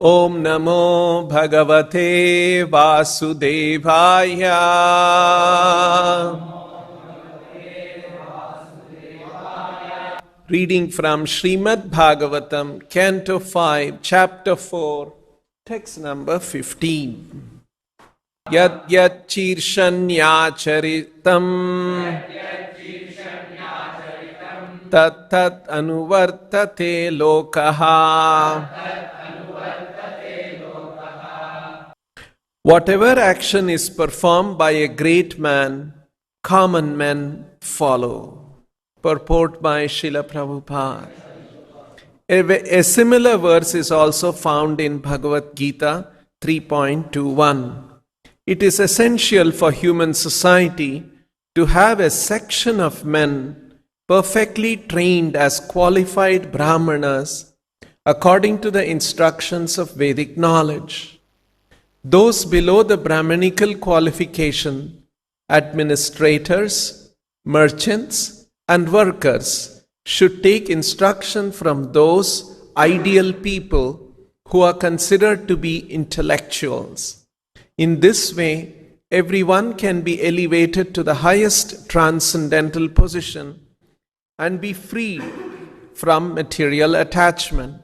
Om Namo Bhagavate Vasudevaya. Reading from Srimad-Bhagavatam, Canto 5, Chapter 4, Text number 15. Yat yat chirshanyacharitam tat tat anuvartate lokaha. Whatever action is performed by a great man, common men follow. Purport by Srila Prabhupada. A similar verse is also found in Bhagavad Gita 3.21. It is essential for human society to have a section of men perfectly trained as qualified brahmanas according to the instructions of Vedic knowledge. Those below the Brahmanical qualification, administrators, merchants, and workers, should take instruction from those ideal people who are considered to be intellectuals. In this way, everyone can be elevated to the highest transcendental position and be freed from material attachment.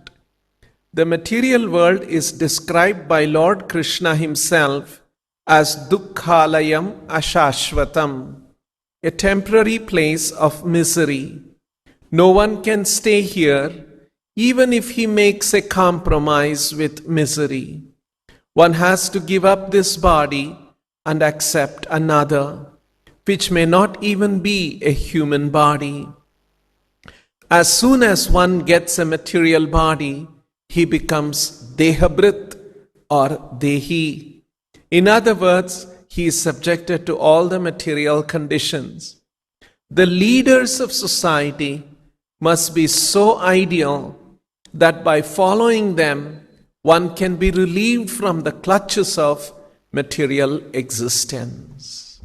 The material world is described by Lord Krishna himself as dukkhalayam ashashvatam, a temporary place of misery. No one can stay here even if he makes a compromise with misery. One has to give up this body and accept another, which may not even be a human body. As soon as one gets a material body, he becomes dehabrit or dehi. In other words, he is subjected to all the material conditions. The leaders of society must be so ideal that by following them, one can be relieved from the clutches of material existence.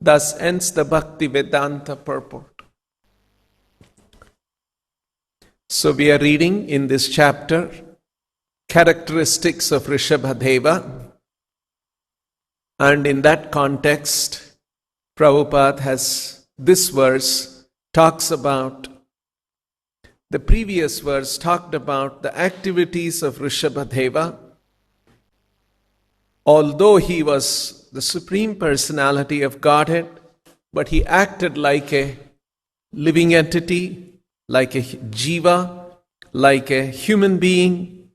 Thus ends the Bhaktivedanta purport. So we are reading in this chapter characteristics of Rishabhadeva, and in that context, Prabhupada has this verse talks about, the previous verse talked about the activities of Rishabhadeva. Although he was the Supreme Personality of Godhead, but he acted like a living entity, like a jiva, like a human being.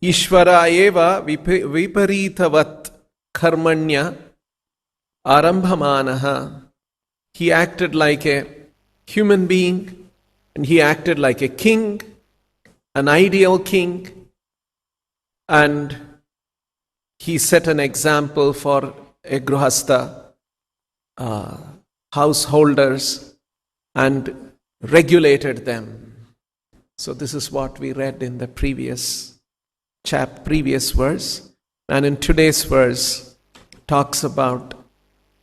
Ishvara eva viparitavat karmanya arambhamanaha. He acted like a human being, and he acted like a king, an ideal king, and he set an example for a grihastha, householders, and regulated them. So this is what we read in the previous verse, and in today's verse talks about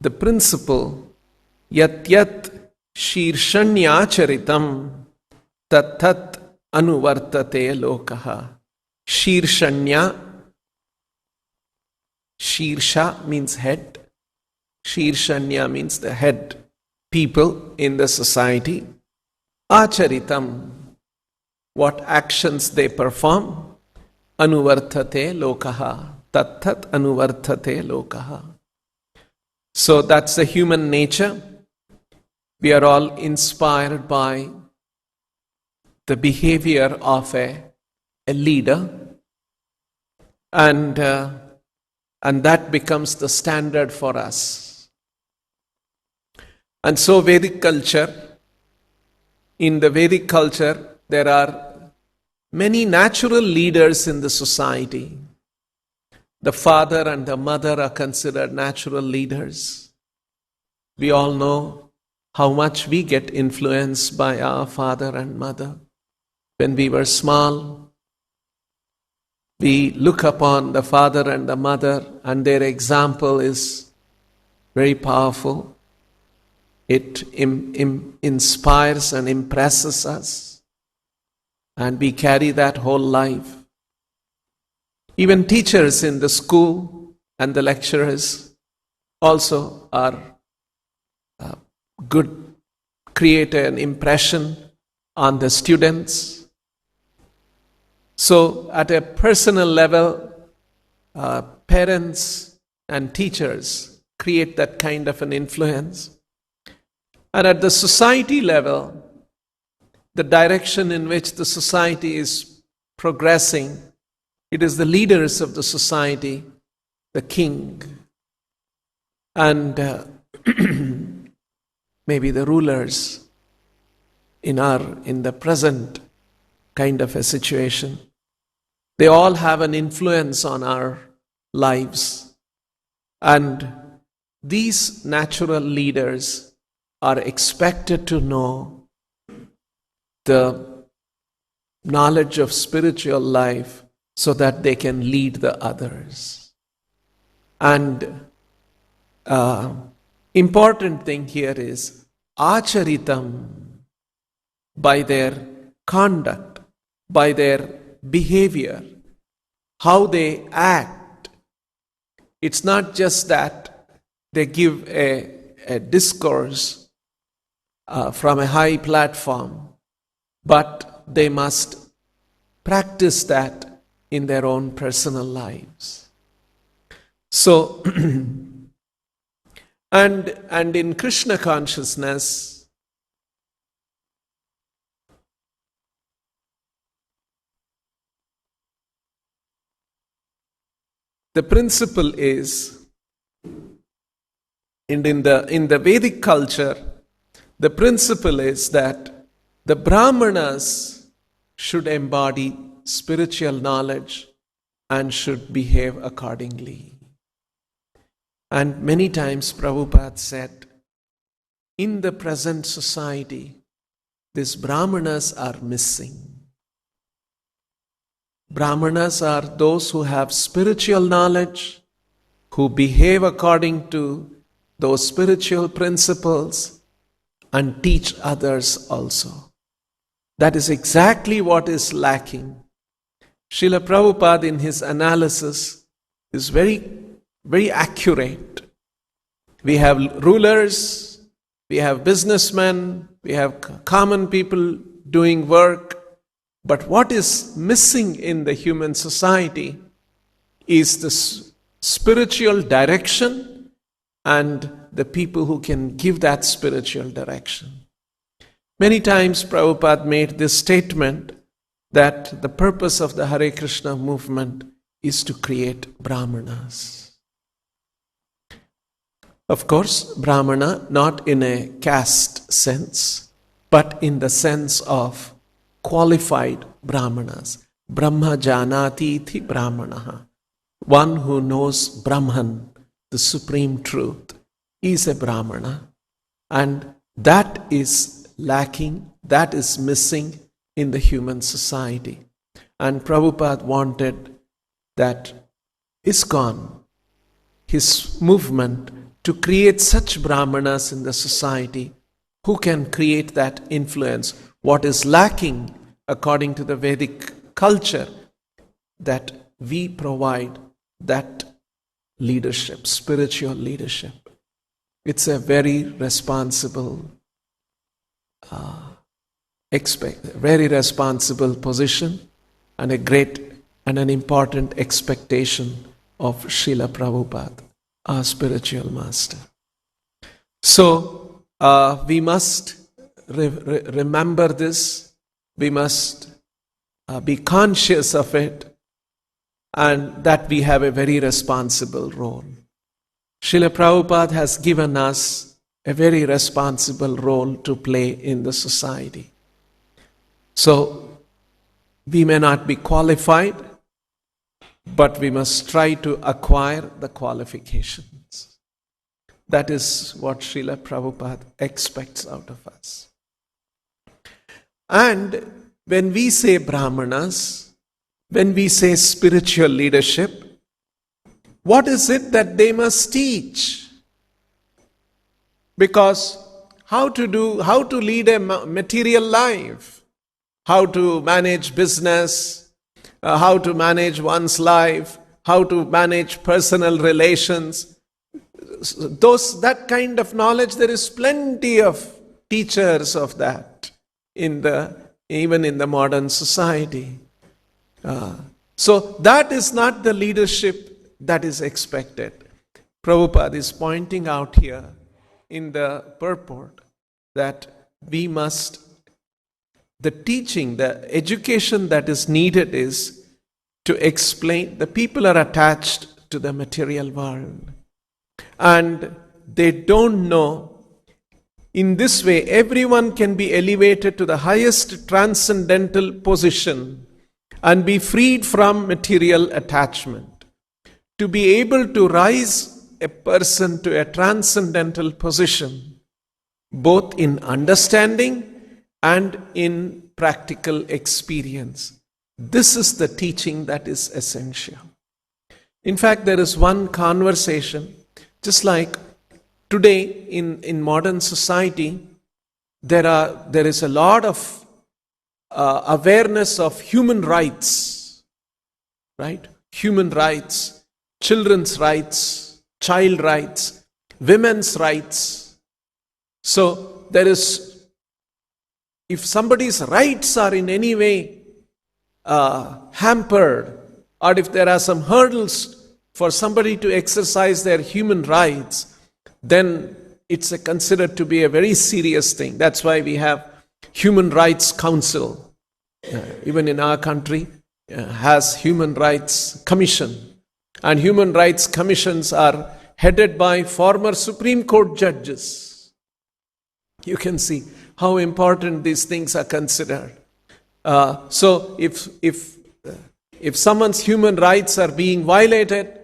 the principle yat yat shirshanyacharitam tat tat anuvartate lokaha. Shirshanya, shirsha means head, Shirshanya means the head people in the society. Acharitam, what actions they perform. Anuvartate lokaha, tat tat anuvartate lokaha. So that's the human nature. We are all inspired by the behavior of a leader, and that becomes the standard for us. And so Vedic culture, in the Vedic culture, there are many natural leaders in the society. The father and the mother are considered natural leaders. We all know how much we get influenced by our father and mother. When we were small, we look upon the father and the mother, and their example is very powerful. It inspires and impresses us. and we carry that whole life. Even teachers in the school and the lecturers also are good, create an impression on the students. So at a personal level, parents and teachers create that kind of an influence. And at the society level, the direction in which the society is progressing, it is the leaders of the society, the king, and maybe the rulers in the present kind of a situation. They all have an influence on our lives. And these natural leaders are expected to know the knowledge of spiritual life so that they can lead the others. And important thing here is acharitam, by their conduct, by their behavior, how they act. It's not just that they give a discourse from a high platform, but they must practice that in their own personal lives. So, and in Krishna consciousness, the principle is, in the Vedic culture, the principle is that the Brahmanas should embody spiritual knowledge and should behave accordingly. And many times Prabhupada said, in the present society, these Brahmanas are missing. Brahmanas are those who have spiritual knowledge, who behave according to those spiritual principles and teach others also. That is exactly what is lacking. Srila Prabhupada in his analysis is very, very accurate. We have rulers, we have businessmen, we have common people doing work. But what is missing in the human society is the spiritual direction and the people who can give that spiritual direction. Many times Prabhupada made this statement that the purpose of the Hare Krishna movement is to create Brahmanas. Of course, Brahmana not in a caste sense, but in the sense of qualified Brahmanas. Brahma janati thi Brahmanaha. One who knows Brahman, the supreme truth, is a Brahmana. And that is lacking, that is missing in the human society. And Prabhupada wanted that ISKCON, his movement, to create such Brahmanas in the society who can create that influence. What is lacking according to the Vedic culture, that we provide that leadership, spiritual leadership. It's a very responsible, very responsible position and a great and an important expectation of Srila Prabhupada, our spiritual master. So we must remember this. We must be conscious of it, and that we have a very responsible role. Srila Prabhupada has given us a very responsible role to play in the society. So, we may not be qualified, but we must try to acquire the qualifications. That is what Srila Prabhupada expects out of us. And when we say Brahmanas, when we say spiritual leadership, what is it that they must teach? Because how to lead a material life, how to manage business, how to manage one's life, how to manage personal relations. That kind of knowledge, there is plenty of teachers of that even in the modern society. So that is not the leadership that is expected. Prabhupada is pointing out here in the purport that the teaching, the education that is needed is to explain. The people are attached to the material world and they don't know. In this way, everyone can be elevated to the highest transcendental position and be freed from material attachment. To be able to rise a person to a transcendental position, both in understanding and in practical experience. This is the teaching that is essential. In fact, there is one conversation, just like today in modern society, there is a lot of awareness of human rights, right? Human rights, children's rights, child rights, women's rights. So if somebody's rights are in any way hampered, or if there are some hurdles for somebody to exercise their human rights, then it's considered to be a very serious thing. That's why we have Human Rights Council. Even in our country, has Human Rights Commission. And Human Rights Commissions are headed by former Supreme Court judges. You can see how important these things are considered. So if someone's human rights are being violated,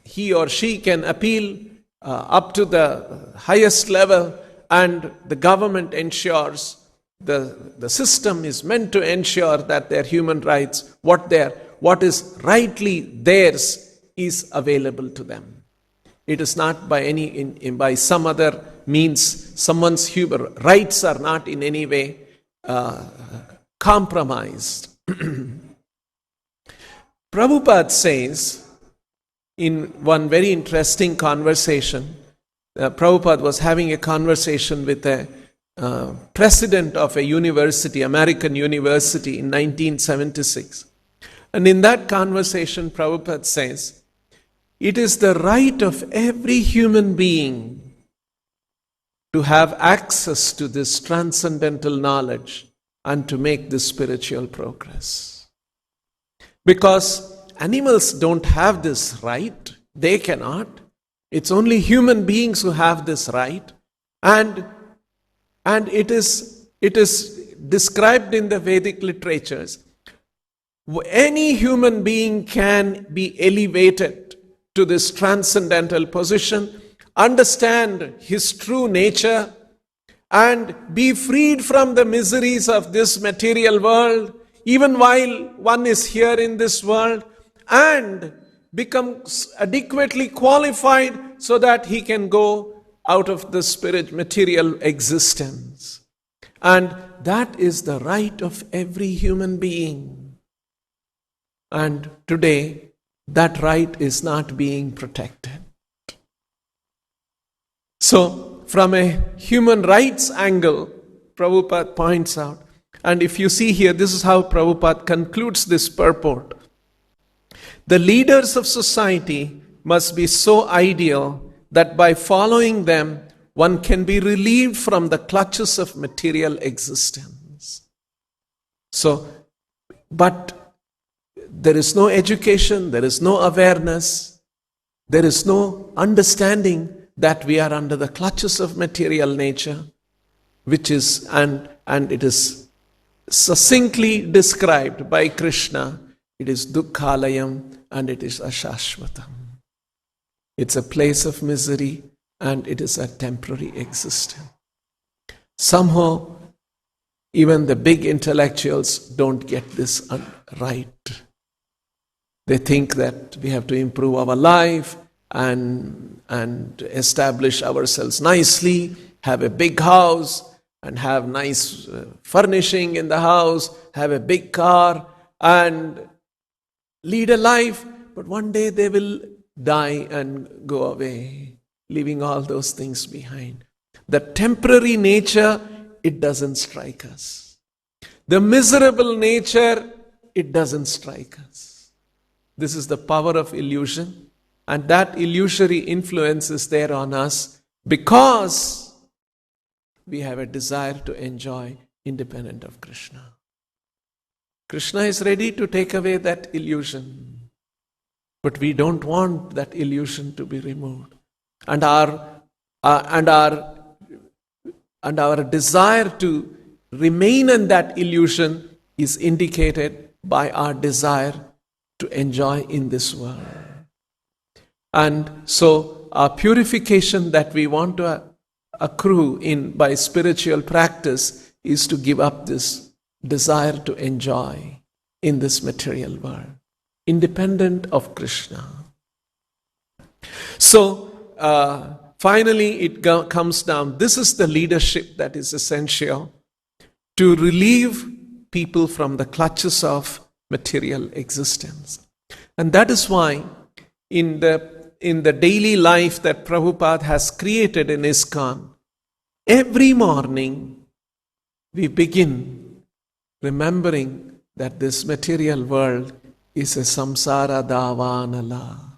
he or she can appeal up to the highest level, and the government ensures, the system is meant to ensure that their human rights, what is rightly theirs, is available to them. It is not by some other means. Someone's human rights are not in any way compromised. Prabhupada says in one very interesting conversation, Prabhupada was having a conversation with a president of a university, American university, in 1976. And in that conversation, Prabhupada says, it is the right of every human being to have access to this transcendental knowledge and to make this spiritual progress. Because animals don't have this right. They cannot. It's only human beings who have this right. And it is described in the Vedic literatures. Any human being can be elevated to this transcendental position, understand his true nature, and be freed from the miseries of this material world, even while one is here in this world, and become adequately qualified so that he can go out of the spirit material existence. And that is the right of every human being. And today, that right is not being protected. So, from a human rights angle, Prabhupada points out, and if you see here, this is how Prabhupada concludes this purport. The leaders of society must be so ideal that by following them, one can be relieved from the clutches of material existence. So, but there is no education, there is no awareness, there is no understanding that we are under the clutches of material nature, which is, and it is succinctly described by Krishna, it is dukkhalayam and it is ashashvatam. It's a place of misery and it is a temporary existence. Somehow, even the big intellectuals don't get this right. They think that we have to improve our life and establish ourselves nicely, have a big house, and have nice furnishing in the house, have a big car, and lead a life. But one day they will die and go away, leaving all those things behind. The temporary nature, it doesn't strike us. The miserable nature, it doesn't strike us. This is the power of illusion, and that illusory influence is there on us because we have a desire to enjoy independent of Krishna. Krishna is ready to take away that illusion, but we don't want that illusion to be removed. And our desire to remain in that illusion is indicated by our desire to enjoy in this world. And so our purification that we want to accrue in by spiritual practice is to give up this desire to enjoy in this material world, independent of Krishna. So finally it comes down, this is the leadership that is essential to relieve people from the clutches of material existence. And that is why in the daily life that Prabhupada has created in ISKCON, every morning we begin remembering that this material world is a samsara davanala.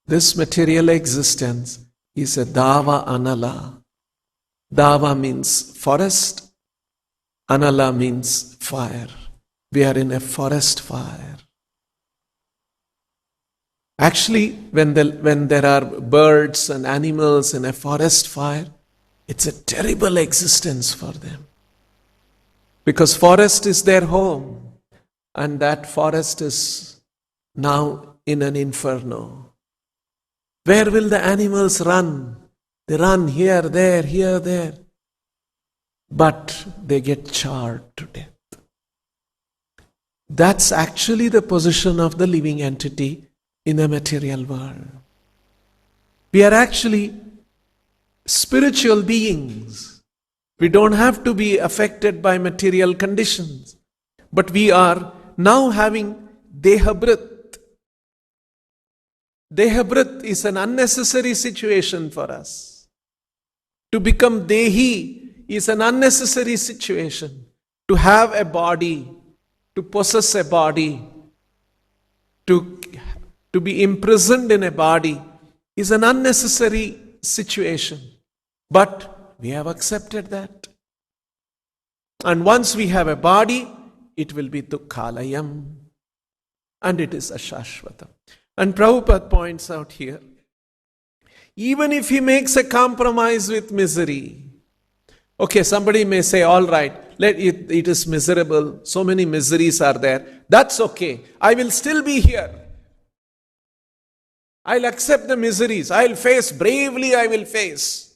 This material existence is a dava anala. Dava means forest, anala means fire. We are in a forest fire. Actually, when there are birds and animals in a forest fire, it's a terrible existence for them. Because forest is their home, and that forest is now in an inferno. Where will the animals run? They run here, there. But they get charred to death. That's actually the position of the living entity in the material world. We are actually spiritual beings. We don't have to be affected by material conditions. But we are now having dehabrit. Dehabrit is an unnecessary situation for us. To become dehi is an unnecessary situation. To have a body, to possess a body, to be imprisoned in a body is an unnecessary situation. But we have accepted that. And once we have a body, it will be dukkhalayam. And it is ashashvatam. And Prabhupada points out here, even if he makes a compromise with misery, okay, somebody may say, all right, it is miserable, so many miseries are there, that's okay, I will still be here. I'll accept the miseries, I'll face bravely, I will face.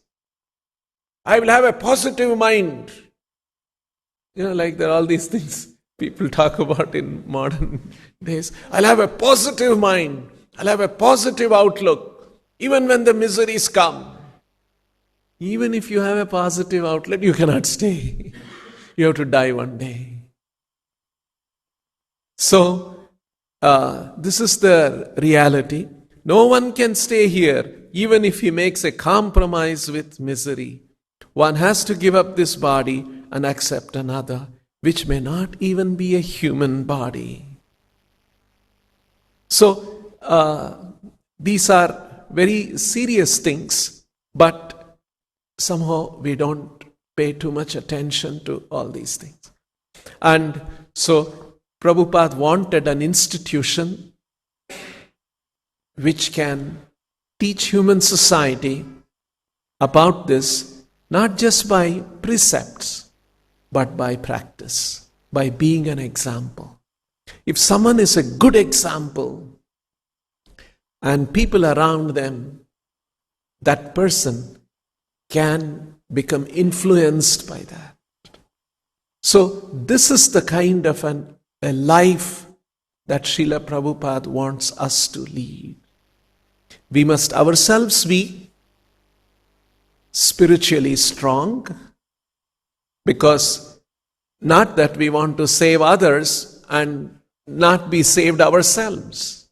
I will have a positive mind. Like there are all these things people talk about in modern days. I'll have a positive mind. I'll have a positive outlook. Even when the miseries come. Even if you have a positive outlook, you cannot stay. You have to die one day. So, this is the reality. No one can stay here even if he makes a compromise with misery. One has to give up this body and accept another, which may not even be a human body. So, these are very serious things, but somehow we don't pay too much attention to all these things. And so, Prabhupada wanted an institution which can teach human society about this, not just by precepts, but by practice, by being an example. If someone is a good example and people around them, that person can become influenced by that. So this is the kind of a life that Srila Prabhupada wants us to lead. We must ourselves be spiritually strong, because not that we want to save others and not be saved ourselves.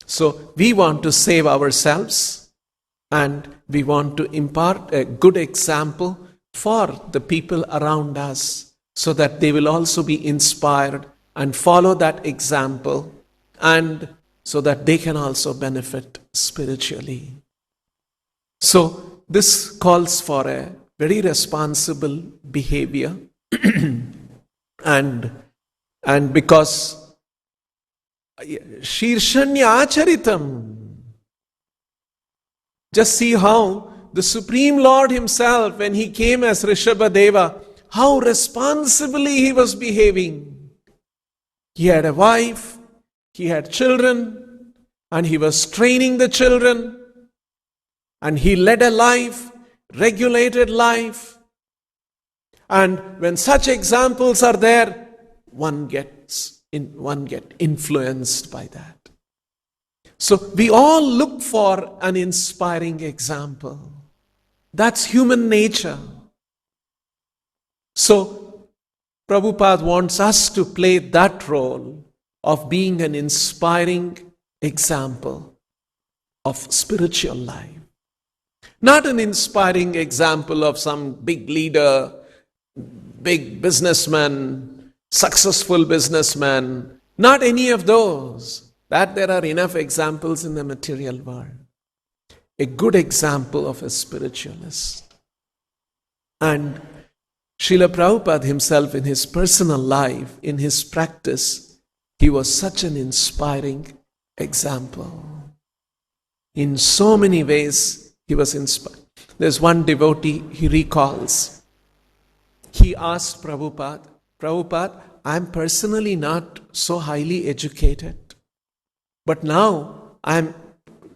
So we want to save ourselves, and we want to impart a good example for the people around us, so that they will also be inspired and follow that example, and so that they can also benefit spiritually. So this calls for a very responsible behavior and because Shirshanya Acharitam, just see how the Supreme Lord himself, when he came as Rishabhadeva, how responsibly he was behaving. He had a wife, he had children, and he was training the children, and he led a life, regulated life. And when such examples are there, one gets influenced by that. So we all look for an inspiring example. That's human nature. So Prabhupada wants us to play that role of being an inspiring example of spiritual life. Not an inspiring example of some big leader, big businessman, successful businessman. Not any of those. That there are enough examples in the material world. A good example of a spiritualist. And Srila Prabhupada himself, in his personal life, in his practice, he was such an inspiring example. In so many ways, he was inspired. There's one devotee he recalls. He asked Prabhupada, Prabhupada, I'm personally not so highly educated, but now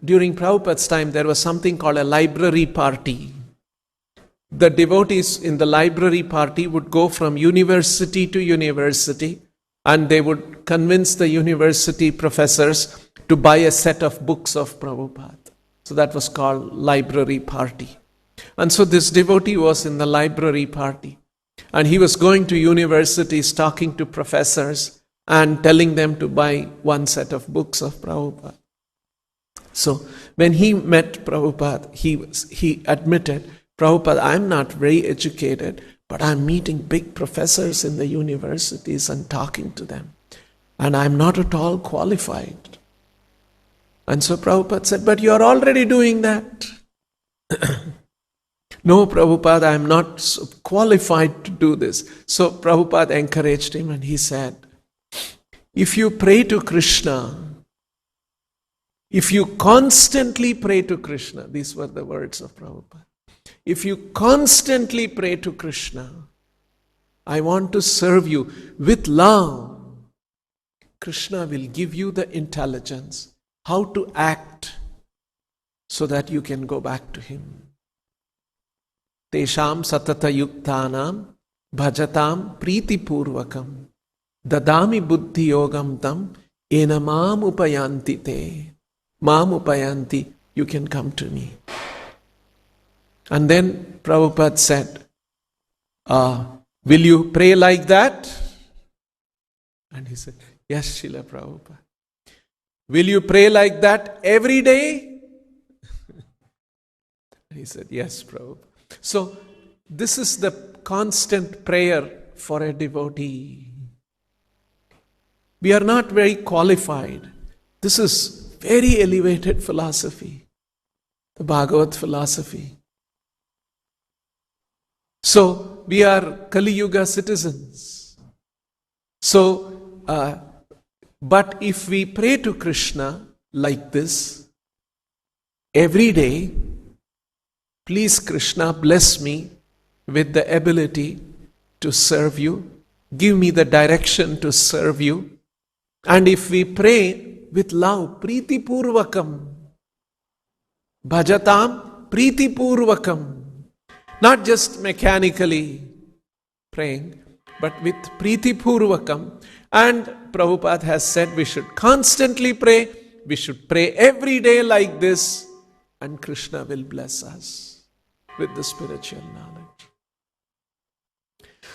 during Prabhupada's time, there was something called a library party. The devotees in the library party would go from university to university, and they would convince the university professors to buy a set of books of Prabhupada. So that was called library party. And so this devotee was in the library party, and he was going to universities, talking to professors and telling them to buy one set of books of Prabhupada. So when he met Prabhupada, he admitted, Prabhupada, I'm not very educated, but I'm meeting big professors in the universities and talking to them. And I'm not at all qualified. And so Prabhupada said, but you're already doing that. No, Prabhupada, I'm not so qualified to do this. So Prabhupada encouraged him, and he said, if you pray to Krishna, if you constantly pray to Krishna, these were the words of Prabhupada. If you constantly pray to Krishna, I want to serve you with love. Krishna will give you the intelligence how to act so that you can go back to Him. Tesham satata yuktanam bhajatam priti purvakam dadami buddhi yogam tam enamam upayanti te. Mam upayanti, you can come to me. And then Prabhupada said, will you pray like that? And he said, yes, Srila Prabhupada. Will you pray like that every day? He said, yes, Prabhupada. So this is the constant prayer for a devotee. We are not very qualified. This is very elevated philosophy, the Bhagavad philosophy. So we are Kali Yuga citizens. So, but if we pray to Krishna like this every day, please Krishna, bless me with the ability to serve you. Give me the direction to serve you. And if we pray with love, priti purvakam, bhajatam priti purvakam, not just mechanically praying, but with priti purvakam. And Prabhupada has said we should constantly pray, we should pray every day like this, and Krishna will bless us. with the spiritual knowledge.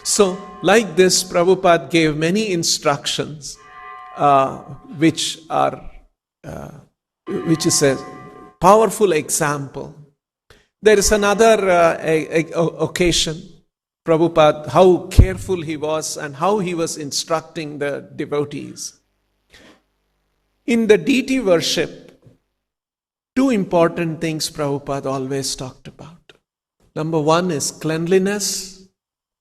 So, like this, Prabhupada gave many instructions, which is a powerful example. There is another occasion, Prabhupada, how careful he was and how he was instructing the devotees. In the deity worship, two important things Prabhupada always talked about. Number one is cleanliness.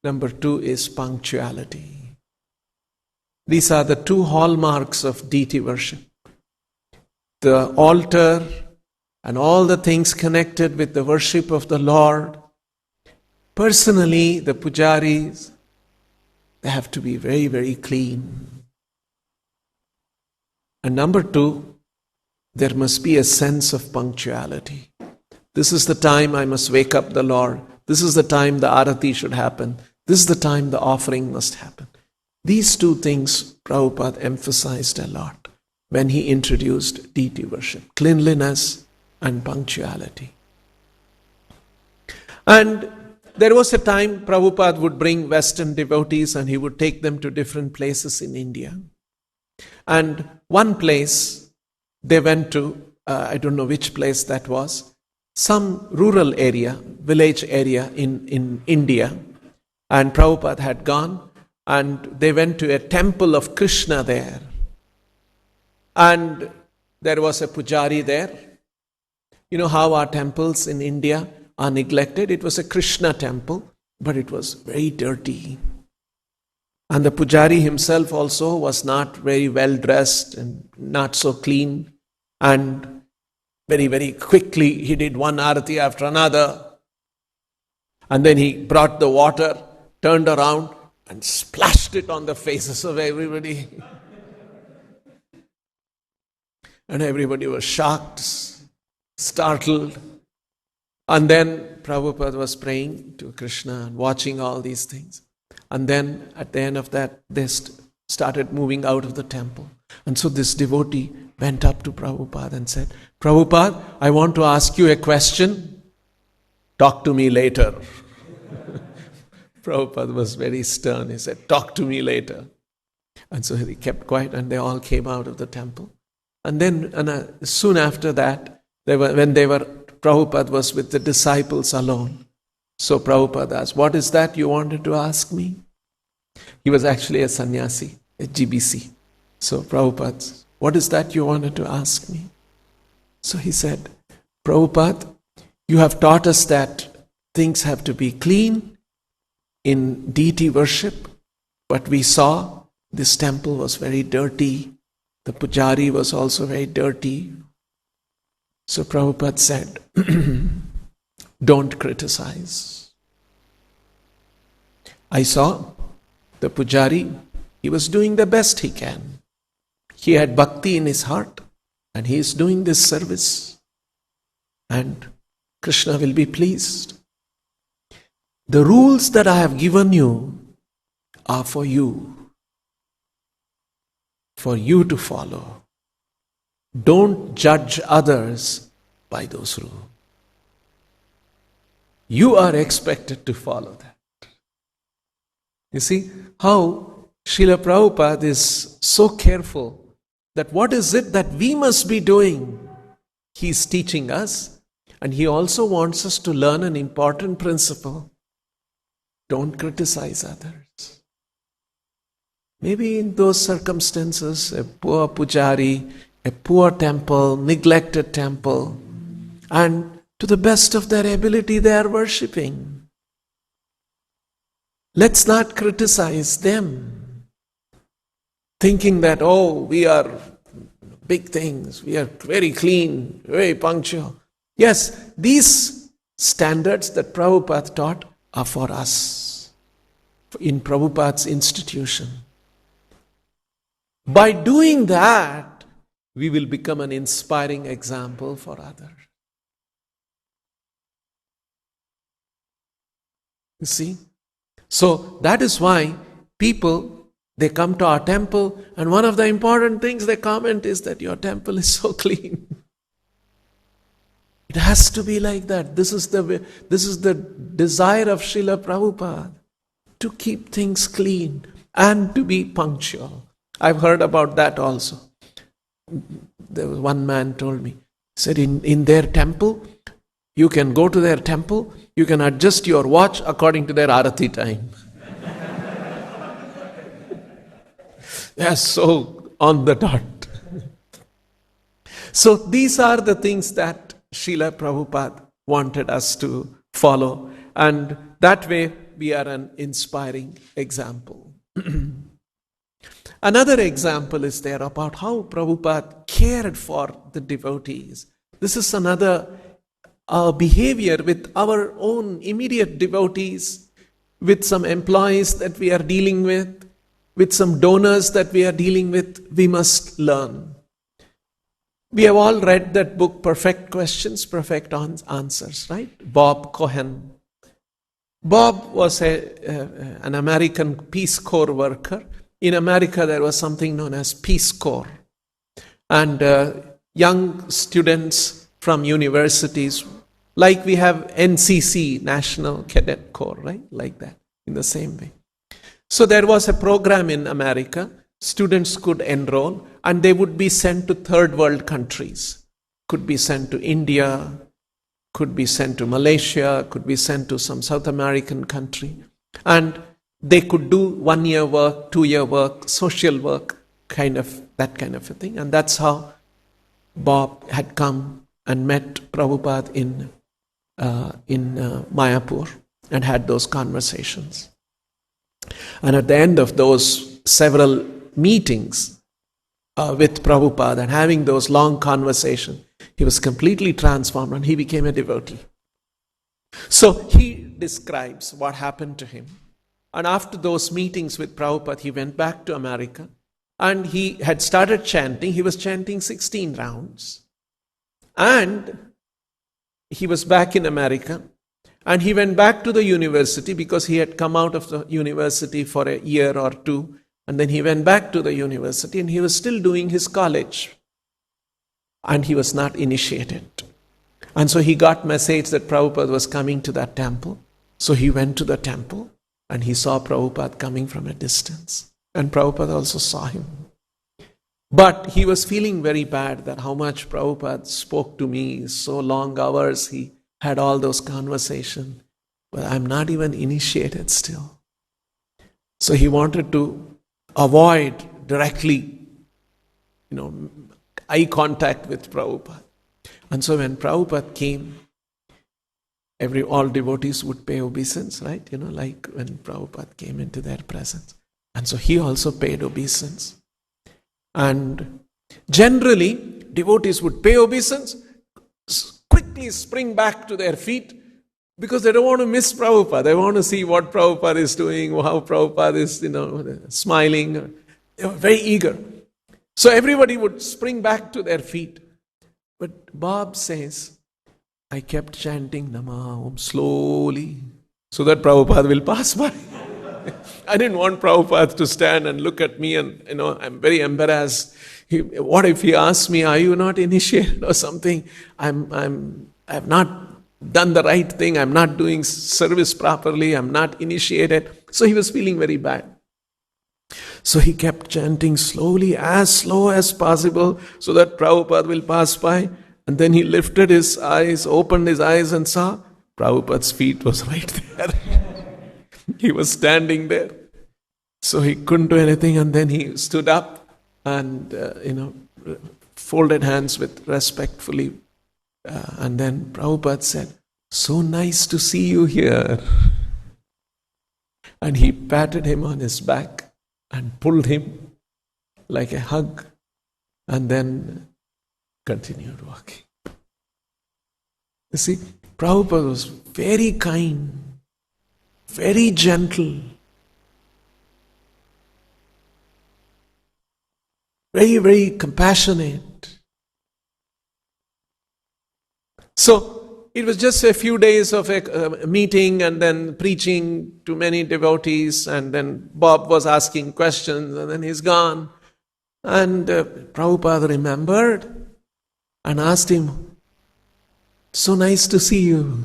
Number two is punctuality. These are the two hallmarks of deity worship. The altar and all the things connected with the worship of the Lord. Personally, the pujaris, they have to be very, very clean. And number two, there must be a sense of punctuality. This is the time I must wake up the Lord. This is the time the arati should happen. This is the time the offering must happen. These two things Prabhupada emphasized a lot when he introduced deity worship, cleanliness and punctuality. And there was a time Prabhupada would bring Western devotees and he would take them to different places in India. And one place they went to, I don't know which place that was, some rural area, village area in India. And Prabhupada had gone and they went to a temple of Krishna there. And there was a pujari there. You know how our temples in India are neglected? It was a Krishna temple, but it was very dirty. And the pujari himself also was not very well dressed and not so clean. And very, very quickly he did one arati after another. And then he brought the water, turned around and splashed it on the faces of everybody. And everybody was shocked, startled. And then Prabhupada was praying to Krishna and watching all these things. And then at the end of that, they started moving out of the temple. And so this devotee went up to Prabhupada and said, Prabhupada, I want to ask you a question. Talk to me later. Prabhupada was very stern. He said, talk to me later. And so he kept quiet and they all came out of the temple. And then soon after that, Prabhupada was with the disciples alone. So Prabhupada asked, what is that you wanted to ask me? He was actually a sannyasi, a GBC. So Prabhupada, what is that you wanted to ask me? So he said, Prabhupada, you have taught us that things have to be clean in deity worship, but we saw this temple was very dirty. The pujari was also very dirty. So Prabhupada said, don't criticize. I saw the pujari, he was doing the best he can. He had bhakti in his heart and he is doing this service. And Krishna will be pleased. The rules that I have given you are for you to follow. Don't judge others by those rules. You are expected to follow that. You see how Srila Prabhupada is so careful that what is it that we must be doing? He is teaching us, and he also wants us to learn an important principle. Don't criticize others. Maybe in those circumstances, a poor pujari, a poor temple, neglected temple, and to the best of their ability they are worshipping. Let's not criticize them, thinking that, oh, we are big things, we are very clean, very punctual. Yes, these standards that Prabhupada taught are for us, in Prabhupada's institution. By doing that, we will become an inspiring example for others. You see? So that is why people, they come to our temple and one of the important things they comment is that your temple is so clean. It It has to be like that. This is the desire of Srila Prabhupada, to keep things clean and to be punctual. I've heard about that also. There was one man told me, he said in their temple, you can go to their temple, you can adjust your watch according to their arati time. They are so on the dot. So these are the things that Srila Prabhupada wanted us to follow, and that way we are an inspiring example. Another example is there about how Prabhupada cared for the devotees. This is another behavior with our own immediate devotees, with some employees that we are dealing with some donors that we are dealing with. We must learn. We have all read that book, Perfect Questions, Perfect Answers, right? Bob Cohen. Bob was an American Peace Corps worker. In America, there was something known as Peace Corps. And young students from universities, like we have NCC, National Cadet Corps, right? Like that, in the same way. So there was a program in America. Students could enroll and they would be sent to third world countries. Could be sent to India, could be sent to Malaysia, could be sent to some South American country. And they could do 1 year work, 2 year work, social work, that kind of a thing. And that's how Bob had come and met Prabhupada in Mayapur and had those conversations. And at the end of those several meetings with Prabhupada and having those long conversations, he was completely transformed and he became a devotee. So he describes what happened to him. And after those meetings with Prabhupada, he went back to America and he had started chanting. He was chanting 16 rounds. And he was back in America. And he went back to the university because he had come out of the university for a year or two. And then he went back to the university and he was still doing his college. And he was not initiated. And so he got message that Prabhupada was coming to that temple. So he went to the temple and he saw Prabhupada coming from a distance. And Prabhupada also saw him. But he was feeling very bad that how much Prabhupada spoke to me, so long hours he had all those conversations, but I'm not even initiated still. So he wanted to avoid directly, eye contact with Prabhupada. And so when Prabhupada came, all devotees would pay obeisance, right? Like when Prabhupada came into their presence. And so he also paid obeisance. And generally, devotees would pay obeisance, quickly spring back to their feet because they don't want to miss Prabhupada. They want to see what Prabhupada is doing, how Prabhupada is, smiling. They were very eager. So everybody would spring back to their feet. But Bob says, I kept chanting Nama Om slowly so that Prabhupada will pass by. I didn't want Prabhupada to stand and look at me and, I'm very embarrassed. What if he asks me, are you not initiated or something? I've not done the right thing. I'm not doing service properly. I'm not initiated. So he was feeling very bad. So he kept chanting slowly, as slow as possible, so that Prabhupada will pass by. And then he lifted his eyes, opened his eyes and saw Prabhupada's feet was right there. He was standing there. So he couldn't do anything, and then he stood up and, folded hands with respectfully. And then Prabhupada said, so nice to see you here. And he patted him on his back and pulled him like a hug, and then continued walking. You see, Prabhupada was very kind, very gentle, very, very compassionate. So it was just a few days of a meeting and then preaching to many devotees, and then Bob was asking questions and then he's gone. And Prabhupada remembered and asked him, So nice to see you.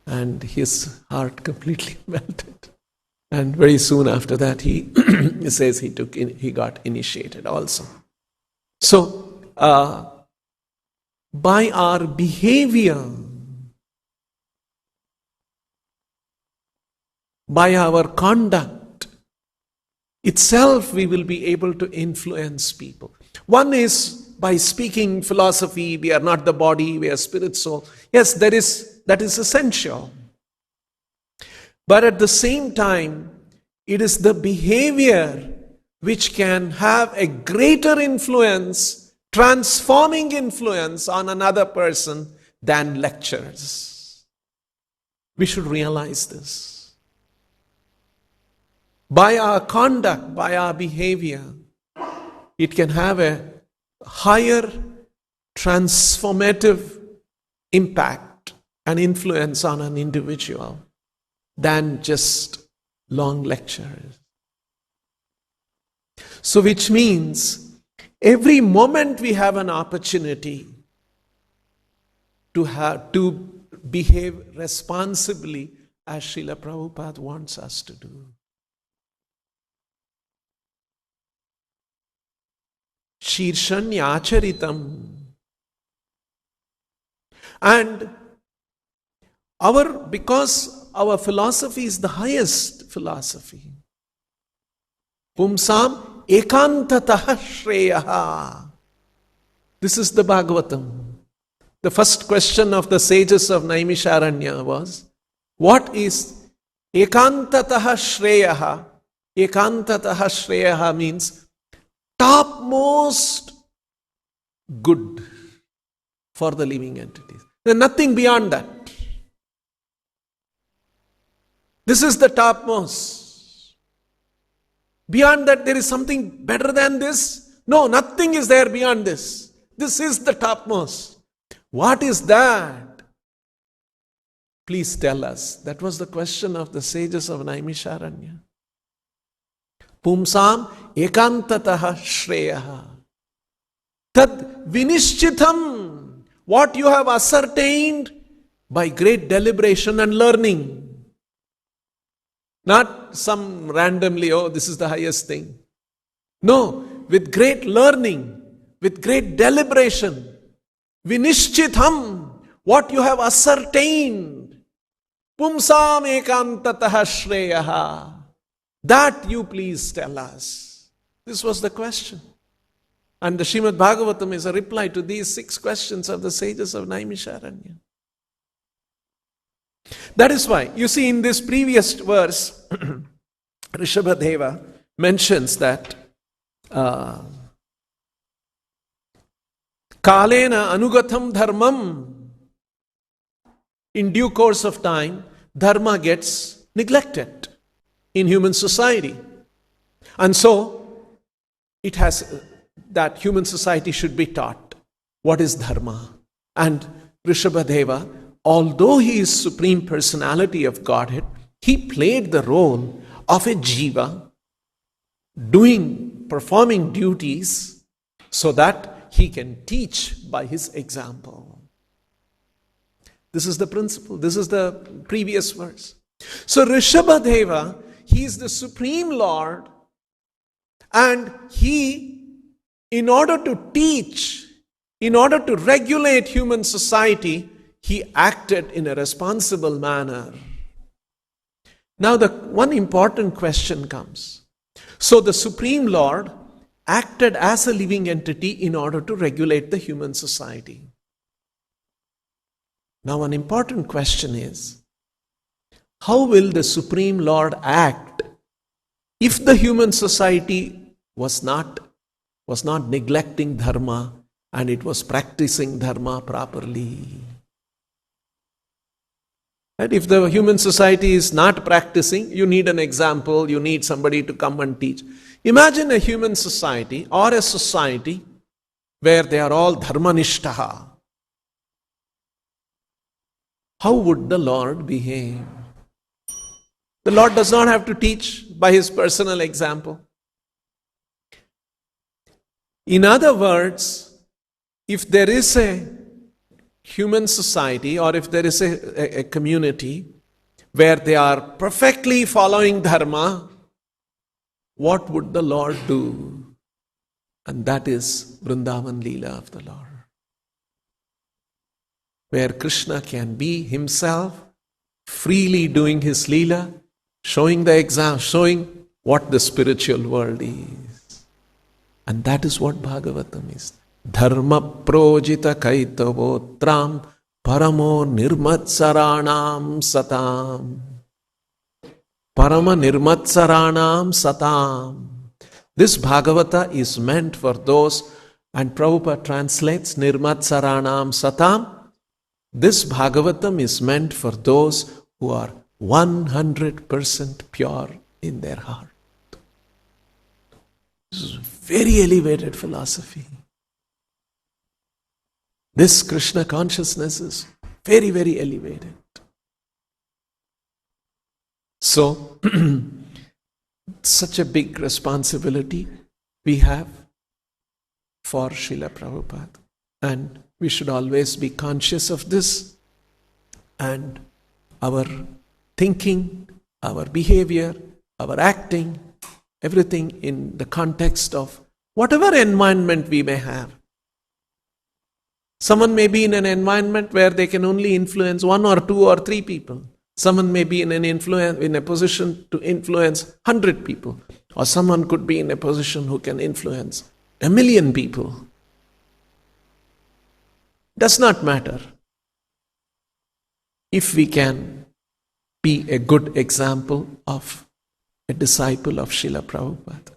And his heart completely melted. And very soon after that, he says he got initiated also. So, by our behavior, by our conduct itself, we will be able to influence people. One is by speaking philosophy, we are not the body, we are spirit, soul. Yes, that is essential. But at the same time, it is the behavior which can have a greater influence, transforming influence on another person than lectures. We should realize this. By our conduct, by our behavior, it can have a higher transformative impact and influence on an individual than just long lectures. So which means every moment we have an opportunity to behave responsibly as Srila Prabhupada wants us to do. Shirshanyacharitam. And because our philosophy is the highest philosophy. Pumsam ekantataha shreyaha. This is the Bhagavatam. The first question of the sages of Naimisharanya was, what is ekantataha shreyaha? Ekantataha shreyaha means topmost good for the living entities. There's nothing beyond that. This is the topmost. Beyond that, there is something better than this? No, nothing is there beyond this. This is the topmost. What is that? Please tell us. That was the question of the sages of Naimisharanya. Pumsam ekantataha shreyaha. Tad vinishchitam. What you have ascertained by great deliberation and learning. Not some randomly, oh, this is the highest thing. No, with great learning, with great deliberation. Vinishchitham, what you have ascertained. Pumsam ekantataha shreyaha. That you please tell us. This was the question. And the Srimad-Bhagavatam is a reply to these 6 questions of the sages of Naimisharanya. That is why, you see in this previous verse, Rishabhadeva mentions that Kalena anugatham dharmam. In due course of time, dharma gets neglected in human society. And so, it has that human society should be taught what is dharma. And Rishabhadeva, although he is Supreme Personality of Godhead, he played the role of a jiva, performing duties so that he can teach by his example. This is the principle. This is the previous verse. So Rishabhadeva, he is the Supreme Lord, and he, in order to teach, in order to regulate human society, he acted in a responsible manner. Now the one important question comes. So the Supreme Lord acted as a living entity in order to regulate the human society. Now an important question is, how will the Supreme Lord act if the human society was not neglecting dharma and it was practicing dharma properly? And if the human society is not practicing, you need an example, you need somebody to come and teach. Imagine a human society or a society where they are all dharmanishtaha. How would the Lord behave? The Lord does not have to teach by his personal example. In other words, if there is a human society, or if there is a community where they are perfectly following dharma, what would the Lord do? And that is Vrindavan Leela of the Lord, where Krishna can be himself, freely doing his Leela, showing the example, showing what the spiritual world is. And that is what Bhagavatam is. Dharma projita kaitavotram paramo nirmatsaranam satam. Parama nirmatsaranam satam. This Bhagavata is meant for those, and Prabhupada translates nirmatsaranam satam. This Bhagavatam is meant for those who are 100% pure in their heart. This is a very elevated philosophy. This Krishna consciousness is very, very elevated. So, such a big responsibility we have for Srila Prabhupada. And we should always be conscious of this. And our thinking, our behavior, our acting, everything in the context of whatever environment we may have. Someone may be in an environment where they can only influence 1 or 2 or 3 people. Someone may be in a position to influence 100 people. Or someone could be in a position who can influence 1,000,000 people. Does not matter. If we can be a good example of a disciple of Srila Prabhupada,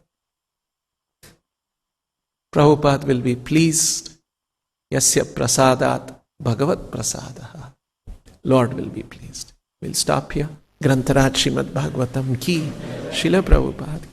Prabhupada will be pleased. Yasya prasadat bhagavat prasadaha. Lord will be pleased. We'll stop here. Grantaraj Srimad-Bhagavatam ki, Srila Prabhupada